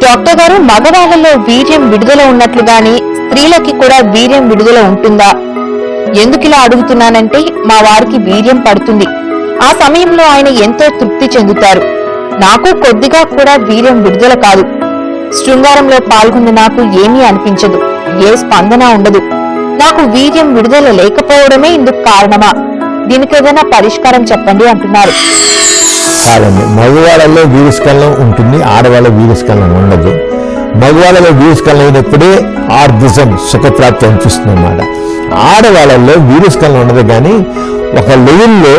Doctor గారు, మగవాళ్ళలో వీర్యం విడుదల ఉన్నట్లుగాని స్త్రీలకి కూడా వీర్యం విడుదల ఉంటుందా? ఎందుకిలా అడుగుతున్నానంటే మా వారికి వీర్యం పడుతుంది. ఆ సమయంలో ఆయన ఎంతో తృప్తి చెందుతారు. నాకు కొద్దిగా కూడా వీర్యం విడుదల కాదు. శృంగారంలో పాల్గొన్న నాకు ఏమీ అనిపించదు, ఏ స్పందన ఉండదు. నాకు వీర్యం విడుదల లేకపోవడమే ఇందుకు కారణమా? దీనికేదైనా పరిష్కారం చెప్పండి అంటున్నారు. కాదండి, మగవాళ్ళలో వీరస్కలనం ఉంటుంది, ఆడవాళ్ళ వీరస్కలనం ఉండదు. మగవాళ్ళలో వీరస్కలనం అయినప్పుడే ఆర్గిజం సుఖప్రాప్తి అనిపిస్తుంది అన్నమాట. ఆడవాళ్ళల్లో వీరస్కలనం ఉండదు, కానీ ఒక లెవెల్లో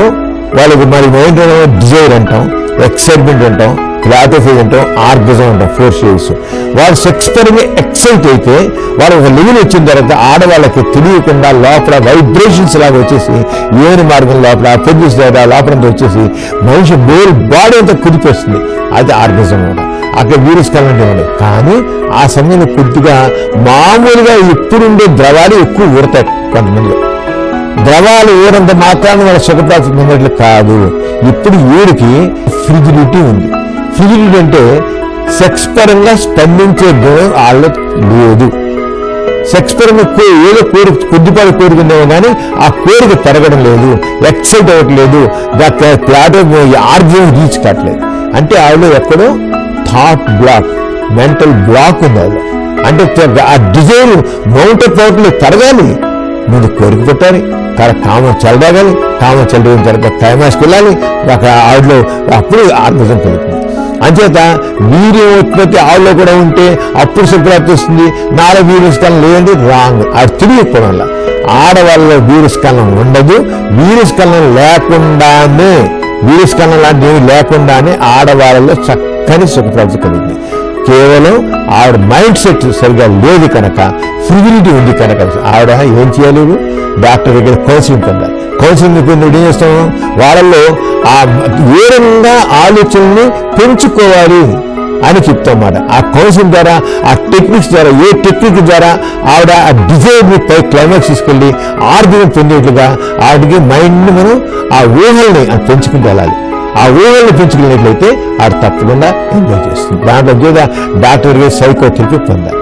వాళ్ళకి మరి ఏంటంటే డిజైర్ అంటాం, ఎక్సైట్మెంట్ అంటాం, క్లాటోఫేజ్ అంటాం, ఆర్గిజం అంటాం, 4 షేడ్స్. వాళ్ళు సెక్స్ పరంగా ఎక్సైట్ అయితే వాళ్ళు ఒక లెవెల్ వచ్చిన తర్వాత ఆడవాళ్ళకి తెలియకుండా లోపల వైబ్రేషన్స్ లాగా వచ్చేసి ఏని మార్గం లోపల పొజిషన్ లోపలంతా వచ్చేసి మనిషి బాడీ అంతా కుదిపేస్తుంది. అది ఆర్గిజం కూడా. అక్కడ వీరస్కలనం ఉండదు. కానీ ఆ సమయంలో కొద్దిగా మామూలుగా ఎప్పుడుండే ద్రవాలు ఎక్కువ ఊడతాయి. కొంతమంది ద్రవాలు ఊరంత మాత్రాన్ని వాళ్ళ సుఖప్రాప్తి పొందట్లు కాదు. ఇప్పుడు వీడికి ఫ్రిజిడిటీ ఉంది. ఫ్రిజిడిటీ అంటే సెక్స్ పరంగా స్పందించే గుణం వాళ్ళలో లేదు. సెక్స్ పరంగా ఏదో కోరిక, కొద్దిపాటి కోరుకునేమో కానీ ఆ కోరిక పెరగడం లేదు, ఎక్సైట్ అవ్వట్లేదు, ఆర్గ్యం రీచ్ కావట్లేదు. అంటే ఆవిడలో ఎక్కడో థాట్ బ్లాక్, మెంటల్ బ్లాక్ ఉంది ఆవిడ. అంటే ఆ డిజైన్ మౌంటెడ్ పవర్లో పెరగాలి, ముందు కోరిక పెట్టాలి, కామం చెలరాగాలి, కామం చెలరిన తర్వాత క్లైమాక్స్కి వెళ్ళాలి, అక్కడ ఆవిడలో అప్పుడు ఆర్గజం కలుగుతుంది. అంచేత వీర్యం ఉత్పత్తి ఆవిడలో కూడా ఉంటే అప్పుడు సుఖప్రాప్తి వస్తుంది. నాలో వీరస్కలనం లేదంటే రాంగ్. అది తెలియకపోవడం వల్ల ఆడవాళ్ళలో వీరస్కలనం ఉండదు. వీరస్కలనం లేకుండానే, వీరస్కలనం లాంటివి లేకుండానే ఆడవాళ్ళలో చక్కని సుఖప్రాప్తి కలుగుతుంది. కేవలం ఆవిడ మైండ్ సెట్ సరిగా లేదు కనుక, ఫ్రిజిడిటీ ఉంది కనుక ఆవిడ ఏం చేయలేదు, డాక్టర్ దగ్గర కౌన్సిలింగ్ పొందాలి. కౌన్సిలింగ్ పొంది ఏం చేస్తాము, వాళ్ళల్లో ఆ వేరంగా ఆలోచనల్ని పెంచుకోవాలి అని చెప్తామన్నమాట. ఆ కౌన్సిలింగ్ ద్వారా, ఆ టెక్నిక్స్ ద్వారా, ఏ టెక్నిక్ ద్వారా ఆవిడ ఆ డిజైర్ని పై క్లైమాక్స్ తీసుకెళ్ళి ఆర్గ్యుమెంట్ పొందేట్లుగా ఆవిడకి మైండ్ని మనం ఆ ఊహల్ని పెంచుకుంటూ వెళ్ళాలి. ఆ ఊహల్ని పెంచుకున్నట్లయితే ఆవిడ తప్పకుండా ఎంజాయ్ చేస్తుంది. దాంట్లో డాక్టర్ సైకోథెరపీ పొందాలి.